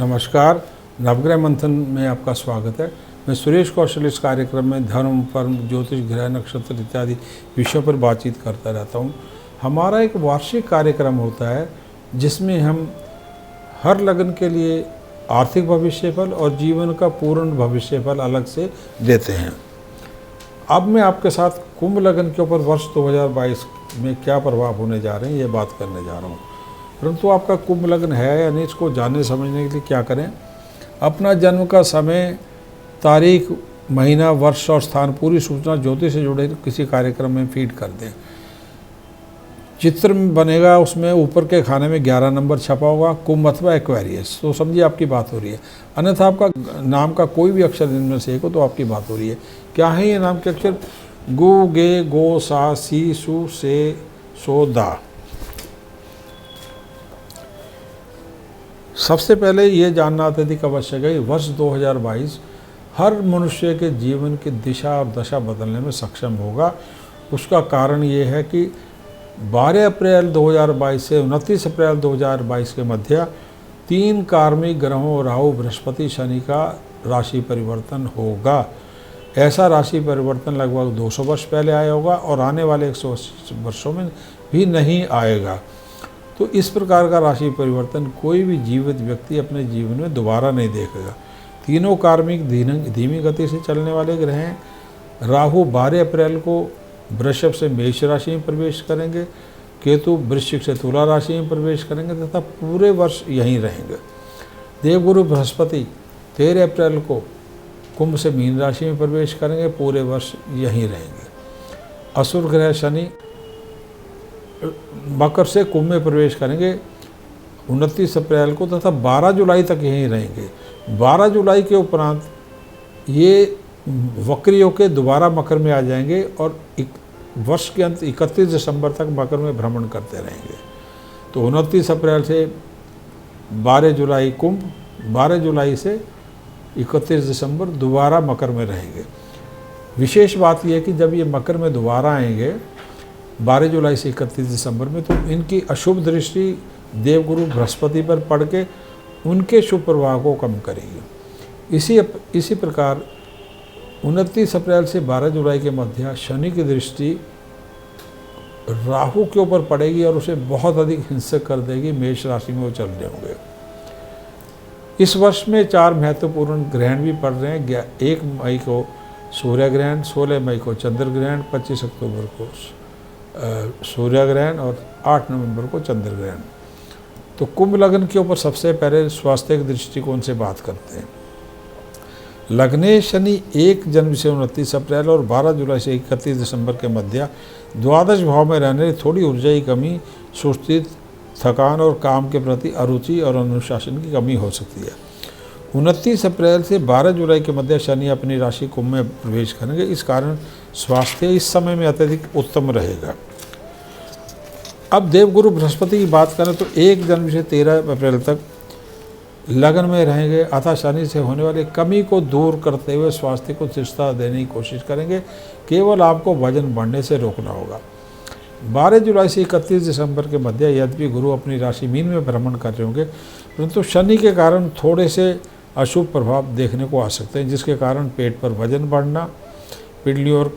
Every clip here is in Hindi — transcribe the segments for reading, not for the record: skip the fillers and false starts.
नमस्कार। नवग्रह मंथन में आपका स्वागत है। मैं सुरेश कौशल इस कार्यक्रम में धर्म, कर्म, ज्योतिष, ग्रह, नक्षत्र इत्यादि विषयों पर बातचीत करता रहता हूँ। हमारा एक वार्षिक कार्यक्रम होता है जिसमें हम हर लगन के लिए आर्थिक भविष्यफल और जीवन का पूर्ण भविष्यफल अलग से देते हैं। अब मैं आपके साथ कुंभ लगन के ऊपर वर्ष 2022 में क्या प्रभाव होने जा रहे हैं ये बात करने जा रहा हूँ। परंतु आपका कुंभ लग्न है या नहीं, इसको जानने समझने के लिए क्या करें, अपना जन्म का समय, तारीख, महीना, वर्ष और स्थान पूरी सूचना ज्योतिष से जुड़े किसी कार्यक्रम में फीड कर दें। चित्र बनेगा, उसमें ऊपर के खाने में 11 नंबर छपा होगा, कुंभ अथवा एक्वेरियस, तो समझिए आपकी बात हो रही है। अन्यथा आपका नाम का कोई भी अक्षर इनमें से एक हो तो आपकी बात हो रही है। क्या है ये नाम के अक्षर? गु, गे, गो, सा, सी, सु, से, सो, दा। सबसे पहले ये जानना अत्यधिक आवश्यक है कि वर्ष 2022 हर मनुष्य के जीवन की दिशा और दशा बदलने में सक्षम होगा। उसका कारण ये है कि 12 अप्रैल 2022 से 29 अप्रैल 2022 के मध्य 3 कार्मिक ग्रहों राहु, बृहस्पति, शनि का राशि परिवर्तन होगा। ऐसा राशि परिवर्तन लगभग 200 वर्ष पहले आया होगा और आने वाले 180 वर्षों में भी नहीं आएगा। तो इस प्रकार का राशि परिवर्तन कोई भी जीवित व्यक्ति अपने जीवन में दोबारा नहीं देखेगा। तीनों कार्मिक धीमी गति से चलने वाले ग्रह हैं। राहु 12 अप्रैल को वृषभ से मेष राशि में प्रवेश करेंगे, केतु वृश्चिक से तुला राशि में प्रवेश करेंगे तथा पूरे वर्ष यहीं रहेंगे। देवगुरु बृहस्पति 13 अप्रैल को कुंभ से मीन राशि में प्रवेश करेंगे, पूरे वर्ष यहीं रहेंगे। असुर ग्रह शनि मकर से कुंभ में प्रवेश करेंगे 29 अप्रैल को तथा 12 जुलाई तक यहीं रहेंगे। 12 जुलाई के उपरांत ये वक्री होकर दोबारा मकर में आ जाएंगे और वर्ष के अंत 31 दिसंबर तक मकर में भ्रमण करते रहेंगे। तो 29 अप्रैल से 12 जुलाई कुंभ, 12 जुलाई से 31 दिसंबर दोबारा मकर में रहेंगे। विशेष बात यह है कि जब ये मकर में दोबारा आएंगे 12 जुलाई से 31 दिसंबर में, तो इनकी अशुभ दृष्टि देवगुरु बृहस्पति पर पड़ के उनके शुभ प्रभाव को कम करेगी। इसी प्रकार 29 अप्रैल से 12 जुलाई के मध्य शनि की दृष्टि राहु के ऊपर पड़ेगी और उसे बहुत अधिक हिंसक कर देगी। मेष राशि में वो चल रहे होंगे। इस वर्ष में 4 महत्वपूर्ण ग्रहण भी पड़ रहे हैं। 1 मई को सूर्य ग्रहण, 16 मई को चंद्र ग्रहण, 25 अक्टूबर को सूर्य ग्रहण और 8 नवंबर को चंद्र ग्रहण। तो कुंभ लगन के ऊपर सबसे पहले स्वास्थ्य के दृष्टिकोण से बात करते हैं। लग्ने शनि 1 जनवरी से 29 अप्रैल और 12 जुलाई से 31 दिसंबर के मध्य द्वादश भाव में रहने थोड़ी ऊर्जा की कमी, सुस्ती, थकान और काम के प्रति अरुचि और अनुशासन की कमी हो सकती है। 29 अप्रैल से 12 जुलाई के मध्य शनि अपनी राशि कुंभ में प्रवेश करेंगे। इस कारण स्वास्थ्य इस समय में अत्यधिक उत्तम रहेगा। अब देवगुरु बृहस्पति की बात करें तो 1 जनवरी से 13 अप्रैल तक लगन में रहेंगे, अतः शनि से होने वाली कमी को दूर करते हुए स्वास्थ्य को स्थिरता देने की कोशिश करेंगे। केवल आपको वजन बढ़ने से रोकना होगा। 12 जुलाई से 31 दिसंबर के मध्य यद्यपि गुरु अपनी राशि मीन में भ्रमण कर रहे होंगे, परंतु शनि के कारण थोड़े से अशुभ प्रभाव देखने को आ सकते हैं, जिसके कारण पेट पर वजन बढ़ना, पिंडली और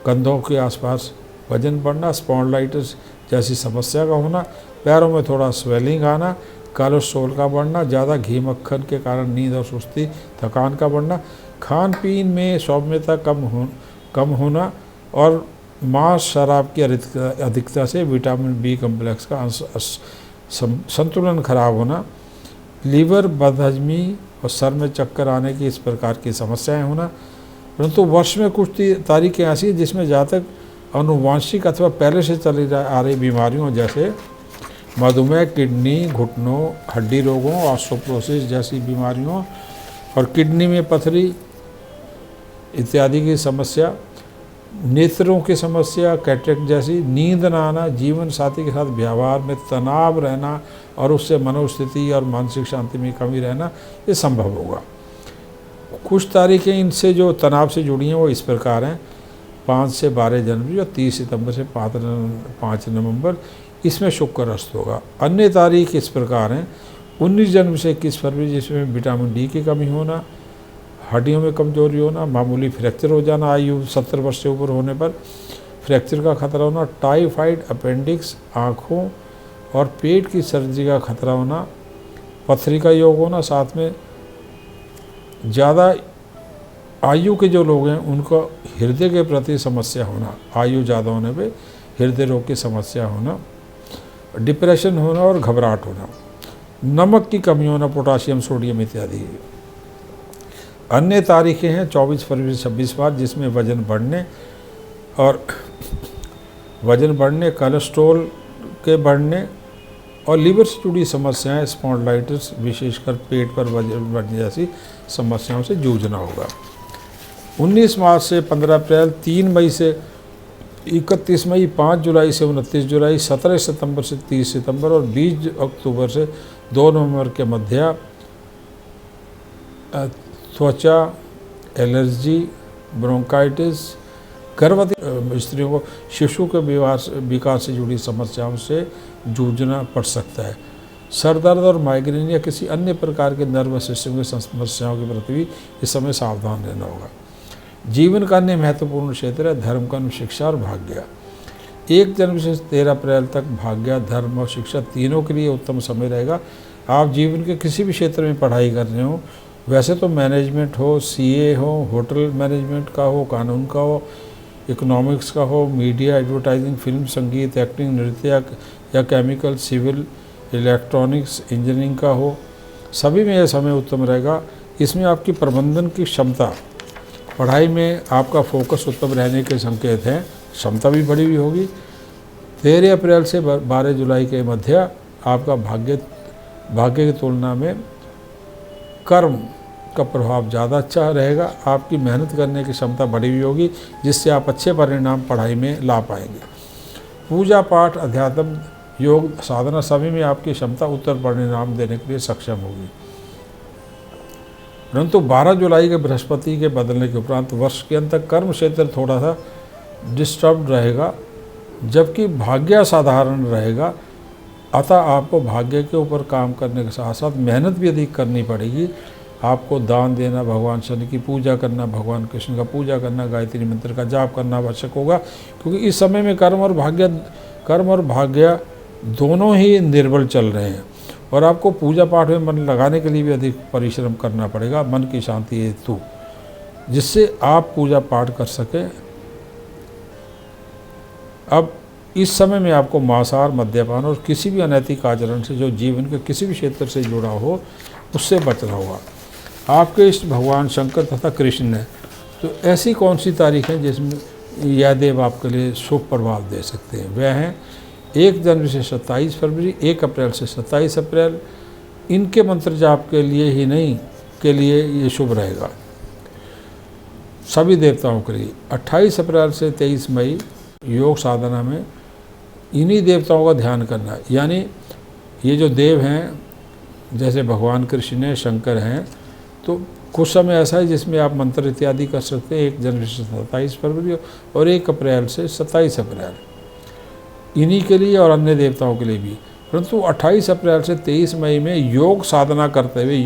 कंधों के आसपास वजन बढ़ना, स्पॉन्डिलाइटिस जैसी समस्या का होना, पैरों में थोड़ा स्वेलिंग आना, कोलेस्ट्रॉल का बढ़ना, ज़्यादा घी मक्खन के कारण नींद और सुस्ती, थकान का बढ़ना, खान पीन में सौम्यता कम होना और मांस, शराब की अधिकता से विटामिन बी कम्प्लेक्स का संतुलन खराब होना, लीवर बदहजमी और सर में चक्कर आने की इस प्रकार की समस्याएं होना। परंतु वर्ष में कुछ तारीखें ऐसी हैं जिसमें जातक अनुवांशिक अथवा पहले से चली आ रही बीमारियों जैसे मधुमेह, किडनी, घुटनों, हड्डी रोगों, ऑस्टियोपोरोसिस जैसी बीमारियों और किडनी में पथरी इत्यादि की समस्या, नेत्रों की समस्या, कैटरेक्ट जैसी, नींद न आना, जीवन साथी के साथ व्यवहार में तनाव रहना और उससे मनोस्थिति और मानसिक शांति में कमी रहना, ये संभव होगा। कुछ तारीखें इनसे जो तनाव से जुड़ी हैं वो इस प्रकार हैं: 5 से 12 जनवरी और 30 सितंबर से 5 नवंबर, इसमें शुक्र अस्त होगा। अन्य तारीख इस प्रकार हैं: 19 जनवरी से 21 फरवरी जिसमें विटामिन डी की कमी होना, हड्डियों में कमजोरी होना, मामूली फ्रैक्चर हो जाना, आयु 70 वर्ष से ऊपर होने पर फ्रैक्चर का खतरा होना, टाइफाइड, अपेंडिक्स, आँखों और पेट की सर्जरी का खतरा होना, पथरी का योग होना, साथ में ज़्यादा आयु के जो लोग हैं उनको हृदय के प्रति समस्या होना, आयु ज़्यादा होने पे हृदय रोग की समस्या होना, डिप्रेशन होना और घबराहट होना, नमक की कमी होना, पोटाशियम, सोडियम इत्यादि। अन्य तारीखें हैं 24 फरवरी से 26 मार्च जिसमें वजन बढ़ने, कोलेस्ट्रॉल के बढ़ने और लीवर से जुड़ी समस्याएं, स्पॉन्डिलाइटिस, विशेषकर पेट पर वजन बढ़ने जैसी समस्याओं से जूझना होगा। 19 मार्च से 15 अप्रैल, 3 मई से 31 मई, 5 जुलाई से 29 जुलाई, 17 सितंबर से 30 सितंबर और 20 अक्टूबर से 2 नवंबर के मध्य त्वचा एलर्जी, ब्रोंकाइटिस, गर्भवती स्त्रियों को शिशु के विकास से जुड़ी समस्याओं से जूझना पड़ सकता है। सर दर्द और माइग्रेन या किसी अन्य प्रकार के नर्वस सिस्टम की समस्याओं के प्रति भी इस समय सावधान रहना होगा। जीवन का अन्य महत्वपूर्ण क्षेत्र है धर्म, कर्म, शिक्षा और भाग्य। 1 जनवरी से 13 अप्रैल तक भाग्य, धर्म और शिक्षा तीनों के लिए उत्तम समय रहेगा। आप जीवन के किसी भी क्षेत्र में पढ़ाई कर रहे हो, वैसे तो मैनेजमेंट हो, सीए हो, होटल मैनेजमेंट का हो, कानून का हो, इकोनॉमिक्स का हो, मीडिया, एडवर्टाइजिंग, फिल्म, संगीत, एक्टिंग, नृत्य या केमिकल, सिविल, इलेक्ट्रॉनिक्स, इंजीनियरिंग का हो, सभी में यह समय उत्तम रहेगा। इसमें आपकी प्रबंधन की क्षमता, पढ़ाई में आपका फोकस उत्तम रहने के संकेत हैं, क्षमता भी बढ़ी हुई होगी। 13 अप्रैल से 12 जुलाई के मध्य आपका भाग्य की तुलना में कर्म का प्रभाव ज़्यादा अच्छा रहेगा। आपकी मेहनत करने की क्षमता बढ़ी हुई होगी जिससे आप अच्छे परिणाम पढ़ाई में ला पाएंगे। पूजा पाठ, अध्यात्म, योग, साधना सभी में आपकी क्षमता उत्तर परिणाम देने के लिए सक्षम होगी। परंतु 12 जुलाई के बृहस्पति के बदलने के उपरांत वर्ष के अंत तक कर्म क्षेत्र थोड़ा सा डिस्टर्ब रहेगा, जबकि भाग्य साधारण रहेगा। अतः आपको भाग्य के ऊपर काम करने के साथ साथ मेहनत भी अधिक करनी पड़ेगी। आपको दान देना, भगवान शनि की पूजा करना, भगवान कृष्ण का पूजा करना, गायत्री मंत्र का जाप करना आवश्यक होगा, क्योंकि इस समय में कर्म और भाग्य दोनों ही निर्बल चल रहे हैं और आपको पूजा पाठ में मन लगाने के लिए भी अधिक परिश्रम करना पड़ेगा मन की शांति हेतु, जिससे आप पूजा पाठ कर सकें। अब इस समय में आपको मांसाहार, मद्यपान और किसी भी अनैतिक आचरण से जो जीवन के किसी भी क्षेत्र से जुड़ा हो उससे बचना होगा। आपके इष्ट भगवान शंकर तथा कृष्ण है, तो ऐसी कौन सी तारीख है जिसमें यह देव आपके लिए शुभ प्रभाव दे सकते हैं? वह हैं 1 जनवरी से 27 फरवरी, 1 अप्रैल से 27 अप्रैल। इनके मंत्र जाप के लिए ही नहीं के लिए ये शुभ रहेगा सभी देवताओं के लिए। 28 अप्रैल से 23 मई योग साधना में इन्हीं देवताओं का ध्यान करना, यानी ये जो देव हैं जैसे भगवान कृष्ण हैं, शंकर हैं, तो कुछ समय ऐसा है जिसमें आप मंत्र इत्यादि कर सकते हैं। 1 जनवरी से 27 फरवरी और 1 अप्रैल से 27 अप्रैल इन्हीं के लिए और अन्य देवताओं के लिए भी। परंतु 28 अप्रैल से 23 मई में योग साधना करते हुए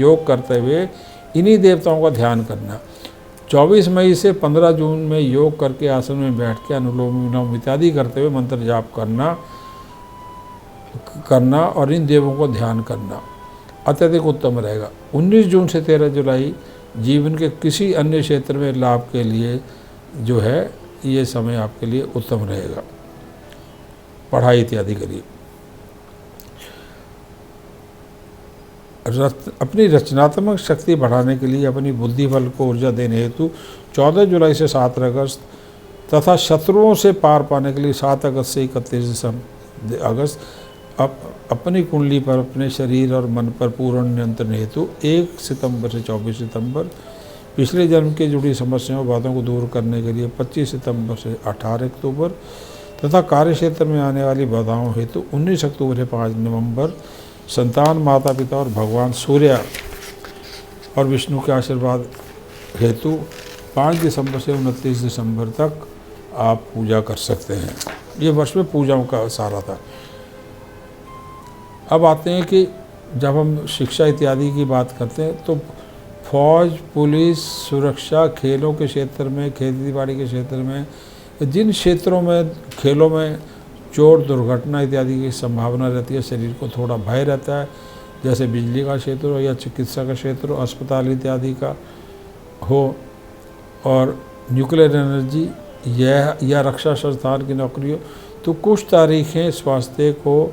इन्हीं देवताओं का ध्यान करना। 24 मई से 15 जून में योग करके आसन में बैठ के अनुलोम विलोम इत्यादि करते हुए मंत्र जाप करना और इन देवों को ध्यान करना अत्यधिक उत्तम रहेगा। 19 जून से 13 जुलाई जीवन के किसी अन्य क्षेत्र में लाभ के लिए जो है ये समय आपके लिए उत्तम रहेगा, पढ़ाई इत्यादि के लिए। अपनी रचनात्मक शक्ति बढ़ाने के लिए अपनी बुद्धि बल को ऊर्जा देने हेतु 14 जुलाई से 7 अगस्त तथा शत्रुओं से पार पाने के लिए 7 अगस्त से 31 अगस्त अपनी कुंडली पर अपने शरीर और मन पर पूर्ण नियंत्रण हेतु 1 सितंबर से 24 सितंबर, पिछले जन्म के जुड़ी समस्याओं बातों को दूर करने के लिए 25 सितंबर से 18 अक्टूबर तथा कार्यक्षेत्र में आने वाली बाधाओं हेतु 19 अक्टूबर से 5 नवंबर, संतान, माता पिता और भगवान सूर्य और विष्णु के आशीर्वाद हेतु 5 दिसंबर से 29 दिसंबर तक आप पूजा कर सकते हैं। ये वर्ष में पूजाओं का सारा था। अब आते हैं कि जब हम शिक्षा इत्यादि की बात करते हैं तो फौज, पुलिस, सुरक्षा, खेलों के क्षेत्र में, खेती बाड़ी के क्षेत्र में, जिन क्षेत्रों में खेलों में चोट, दुर्घटना इत्यादि की संभावना रहती है, शरीर को थोड़ा भय रहता है, जैसे बिजली का क्षेत्र हो या चिकित्सा का क्षेत्र हो, अस्पताल इत्यादि का हो, और न्यूक्लियर एनर्जी या रक्षा संस्थान की नौकरी हो, तो कुछ तारीखें स्वास्थ्य को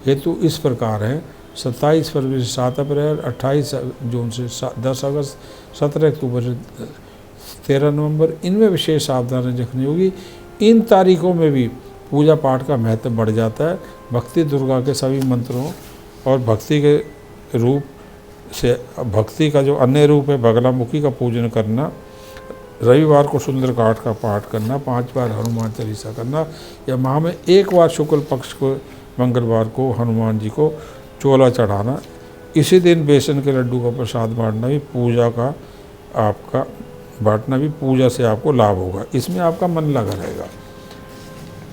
हेतु इस प्रकार हैं: 27 फरवरी से 7 अप्रैल, 28 जून से 10 अगस्त, 17 अक्टूबर से 13 नवंबर। इनमें विशेष सावधानी रखनी होगी। इन तारीखों में भी पूजा पाठ का महत्व बढ़ जाता है। भक्ति दुर्गा के सभी मंत्रों और भक्ति के रूप से, भक्ति का जो अन्य रूप है बगलामुखी का पूजन करना, रविवार को सुंदरकांड का पाठ करना, 5 बार हनुमान चालीसा करना, या माह में 1 बार शुक्ल पक्ष को मंगलवार को हनुमान जी को चोला चढ़ाना। इसी दिन बेसन के लड्डू का प्रसाद बांटना भी पूजा का आपका बांटना भी पूजा से आपको लाभ होगा। इसमें आपका मन लगा रहेगा।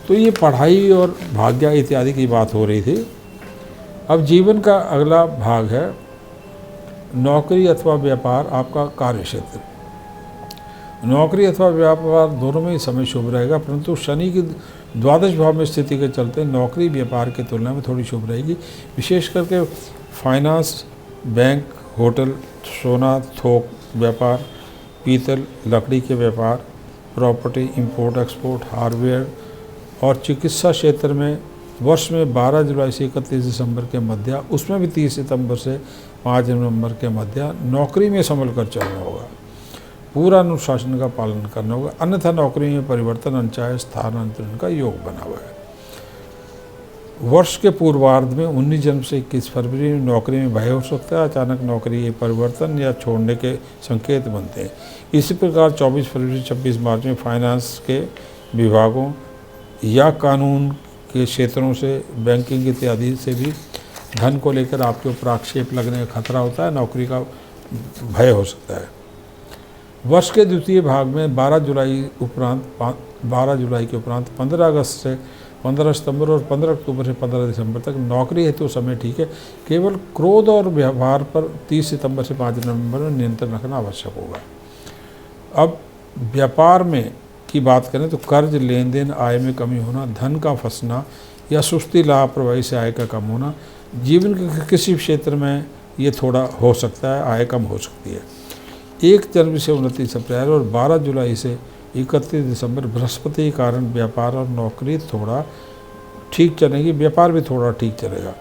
तो ये पढ़ाई और भाग्य इत्यादि की बात हो रही थी। अब जीवन का अगला भाग है नौकरी अथवा व्यापार, आपका कार्य क्षेत्र। नौकरी अथवा व्यापार दोनों में ही समय शुभ रहेगा, परंतु शनि की द्वादश भाव में स्थिति के चलते नौकरी व्यापार की तुलना में थोड़ी शुभ रहेगी। विशेष करके फाइनेंस, बैंक, होटल, सोना, थोक व्यापार, पीतल, लकड़ी के व्यापार, प्रॉपर्टी, इंपोर्ट एक्सपोर्ट, हार्डवेयर और चिकित्सा क्षेत्र में वर्ष में 12 जुलाई से 31 दिसंबर के मध्य, उसमें भी 30 सितंबर से 5 नवंबर के मध्य नौकरी में संभल कर चलना होगा। पूरा अनुशासन का पालन करना होगा, अन्यथा नौकरी में परिवर्तन, अनचाहे स्थानांतरण का योग बना हुआ है। वर्ष के पूर्वार्ध में 19 जनवरी से 21 फरवरी में नौकरी में भय हो सकता है। अचानक नौकरी के परिवर्तन या छोड़ने के संकेत बनते हैं। इसी प्रकार 24 फरवरी से 26 मार्च में फाइनेंस के विभागों या कानून के क्षेत्रों से, बैंकिंग इत्यादि से भी धन को लेकर आपके ऊपर आक्षेप लगने का खतरा होता है, नौकरी का भय हो सकता है। वर्ष के द्वितीय भाग में 12 जुलाई के उपरांत 15 अगस्त से 15 सितंबर और 15 अक्टूबर से 15 दिसंबर तक नौकरी हेतु समय ठीक है। केवल क्रोध और व्यवहार पर 30 सितंबर से 5 नवंबर में नियंत्रण रखना आवश्यक होगा। अब व्यापार में की बात करें तो कर्ज, लेन देन, आय में कमी होना, धन का फंसना या सुस्ती, लापरवाही से आय का कम होना, जीवन के किसी क्षेत्र में ये थोड़ा हो सकता है, आय कम हो सकती है। 1 जनवरी से 29 अप्रैल और 12 जुलाई से 31 दिसंबर बृहस्पति के कारण व्यापार और नौकरी थोड़ा ठीक चलेगी, व्यापार भी थोड़ा ठीक चलेगा,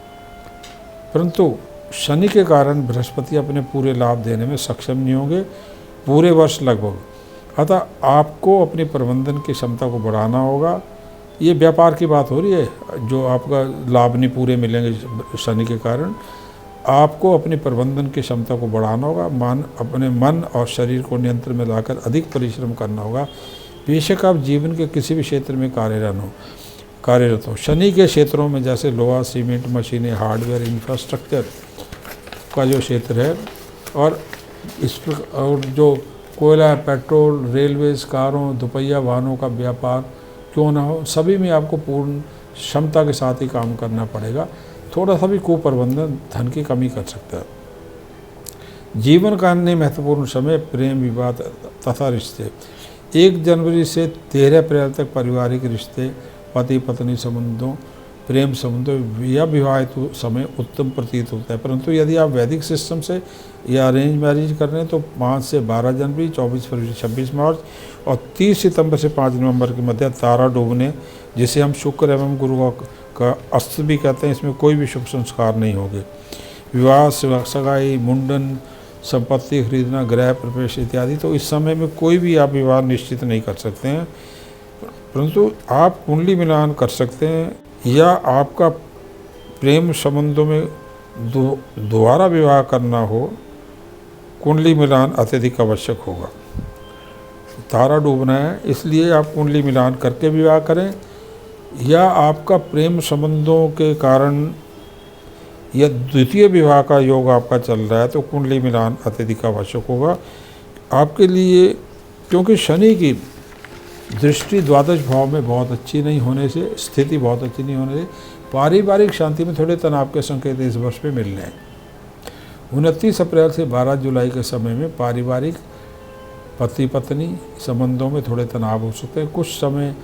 परंतु शनि के कारण बृहस्पति अपने पूरे लाभ देने में सक्षम नहीं होंगे पूरे वर्ष लगभग। अतः आपको अपनी प्रबंधन की क्षमता को बढ़ाना होगा। ये व्यापार की बात हो रही है, जो आपका लाभ नहीं पूरे मिलेंगे शनि के कारण। आपको अपनी प्रबंधन की क्षमता को बढ़ाना होगा, अपने मन और शरीर को नियंत्रण में लाकर अधिक परिश्रम करना होगा। बेशक आप जीवन के किसी भी क्षेत्र में कार्यरत हो। शनि के क्षेत्रों में जैसे लोहा, सीमेंट, मशीनें, हार्डवेयर, इंफ्रास्ट्रक्चर का जो क्षेत्र है, और जो कोयला, पेट्रोल, रेलवेज, कारों, दोपहिया वाहनों का व्यापार क्यों ना हो, सभी में आपको पूर्ण क्षमता के साथ ही काम करना पड़ेगा। थोड़ा सा भी कुप्रबंधन धन की कमी कर सकता है। जीवन का अन्य महत्वपूर्ण समय प्रेम, विवाद तथा रिश्ते। 1 जनवरी से 13 अप्रैल तक पारिवारिक रिश्ते, पति पत्नी संबंधों, प्रेम संबंधों या विवाह हेतु समय उत्तम प्रतीत होता है। परंतु यदि आप वैदिक सिस्टम से या अरेंज मैरिज कर रहे हैं तो 5 से 12 जनवरी, 24 फरवरी, 26 मार्च और 30 सितंबर से 5 नवंबर के मध्य तारा डूबने, जिसे हम शुक्र एवं गुरु का अस्त भी कहते हैं, इसमें कोई भी शुभ संस्कार नहीं होंगे। विवाह, सगाई, मुंडन, संपत्ति खरीदना, गृह प्रवेश इत्यादि, तो इस समय में कोई भी आप विवाह निश्चित नहीं कर सकते हैं, परंतु आप कुंडली मिलान कर सकते हैं, या आपका प्रेम संबंधों में दोबारा विवाह करना हो, कुंडली मिलान अत्यधिक आवश्यक होगा। तारा डूबना है, इसलिए आप कुंडली मिलान करके विवाह करें, या आपका प्रेम संबंधों के कारण या द्वितीय विवाह का योग आपका चल रहा है तो कुंडली मिलान अत्यधिक आवश्यक होगा आपके लिए, क्योंकि शनि की दृष्टि द्वादश भाव में बहुत अच्छी नहीं होने से, स्थिति बहुत अच्छी नहीं होने से पारिवारिक शांति में थोड़े तनाव के संकेत इस वर्ष में मिल रहे हैं। 29 अप्रैल से 12 जुलाई के समय में पारिवारिक पति पत्नी संबंधों में थोड़े तनाव हो सकते हैं। कुछ समय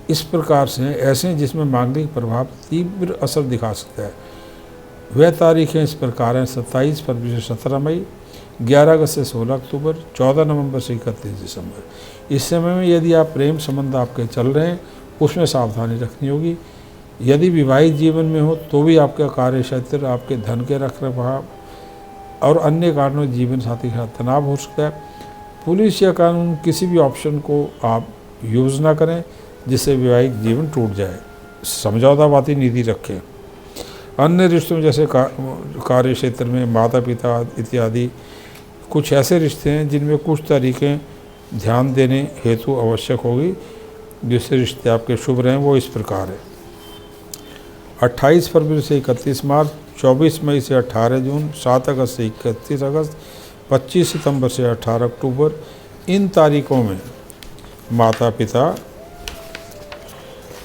इस प्रकार से ऐसे हैं जिसमें मांगलिक प्रभाव तीव्र असर दिखा सकता है। वह तारीखें इस प्रकार हैं: 27 फरवरी से 17 मई, 11 अगस्त से 16 अक्टूबर, 14 नवंबर से 31 दिसंबर। इस समय में यदि आप प्रेम संबंध आपके चल रहे हैं उसमें सावधानी रखनी होगी। यदि विवाहित जीवन में हो तो भी आपका कार्य क्षेत्र, आपके धन के रखरखाव और अन्य कारणों जीवन साथी के साथ तनाव हो सकता है। पुलिस या कानून किसी भी ऑप्शन को आप यूज़ ना करें जिससे वैवाहिक जीवन टूट जाए। समझौतावादी नीति रखें। अन्य रिश्तों में जैसे कार्य क्षेत्र में माता पिता इत्यादि कुछ ऐसे रिश्ते हैं जिनमें कुछ तरीक़ें ध्यान देने हेतु आवश्यक होगी जिससे रिश्ते आपके शुभ रहें। वो इस प्रकार है: 28 फरवरी से 31 मार्च, 24 मई से 18 जून, 7 अगस्त से 31 अगस्त, 25 सितंबर से 18 अक्टूबर। इन तारीखों में माता पिता,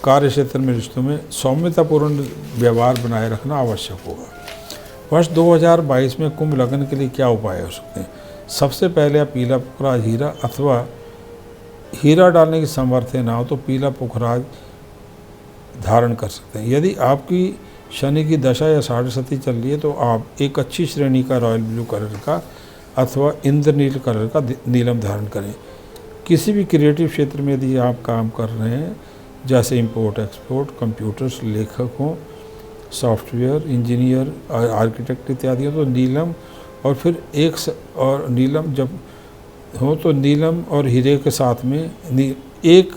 कार्य क्षेत्र में रिश्तों में सौम्यतापूर्ण व्यवहार बनाए रखना आवश्यक होगा। वर्ष 2022 में कुंभ लग्न के लिए क्या उपाय हो सकते हैं? सबसे पहले आप पीला पुखराज हीरा अथवा हीरा डालने की सामर्थ्य ना हो तो पीला पुखराज धारण कर सकते हैं। यदि आपकी शनि की दशा या साढ़े सती चल रही है तो आप एक अच्छी श्रेणी का रॉयल ब्लू कलर का अथवा इंद्रनील कलर का नीलम धारण करें। किसी भी क्रिएटिव क्षेत्र में यदि आप काम कर रहे हैं जैसे इंपोर्ट एक्सपोर्ट, कंप्यूटर्स, लेखक हों, सॉफ्टवेयर इंजीनियर, आर्किटेक्ट इत्यादि हो तो नीलम और फिर और नीलम जब हो तो नीलम और हीरे के साथ में एक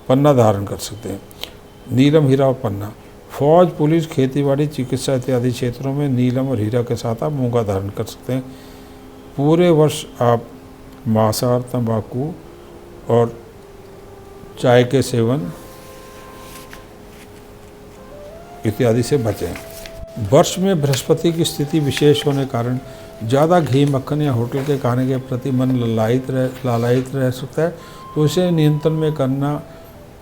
पन्ना धारण कर सकते हैं। नीलम, हीरा और पन्ना। फौज, पुलिस, खेतीबाड़ी, चिकित्सा इत्यादि क्षेत्रों में नीलम और हीरा के साथ आप मूंगा धारण कर सकते हैं। पूरे वर्ष आप मांसाहार, तंबाकू और चाय के सेवन इत्यादि से बचें। वर्ष में बृहस्पति की स्थिति विशेष होने कारण ज़्यादा घी, मक्खन या होटल के खाने के प्रति मन लालायित रह सकता है तो इसे नियंत्रण में करना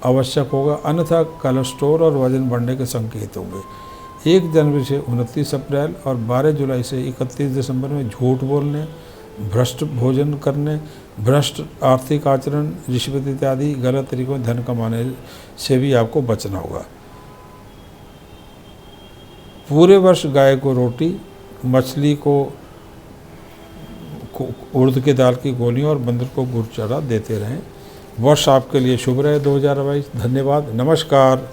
आवश्यक होगा, अन्यथा कोलेस्ट्रॉल और वजन बढ़ने के संकेत होंगे। 1 जनवरी से 29 अप्रैल और 12 जुलाई से 31 दिसंबर में झूठ बोलने, भ्रष्ट भोजन करने, भ्रष्ट आर्थिक आचरण, रिश्वत इत्यादि गलत तरीकों में धन कमाने से भी आपको बचना होगा। पूरे वर्ष गाय को रोटी, मछली को उड़द की दाल की गोलियां और बंदर को गुड़ चारा देते रहें। वर्ष आपके लिए शुभ रहे 2022। धन्यवाद, नमस्कार।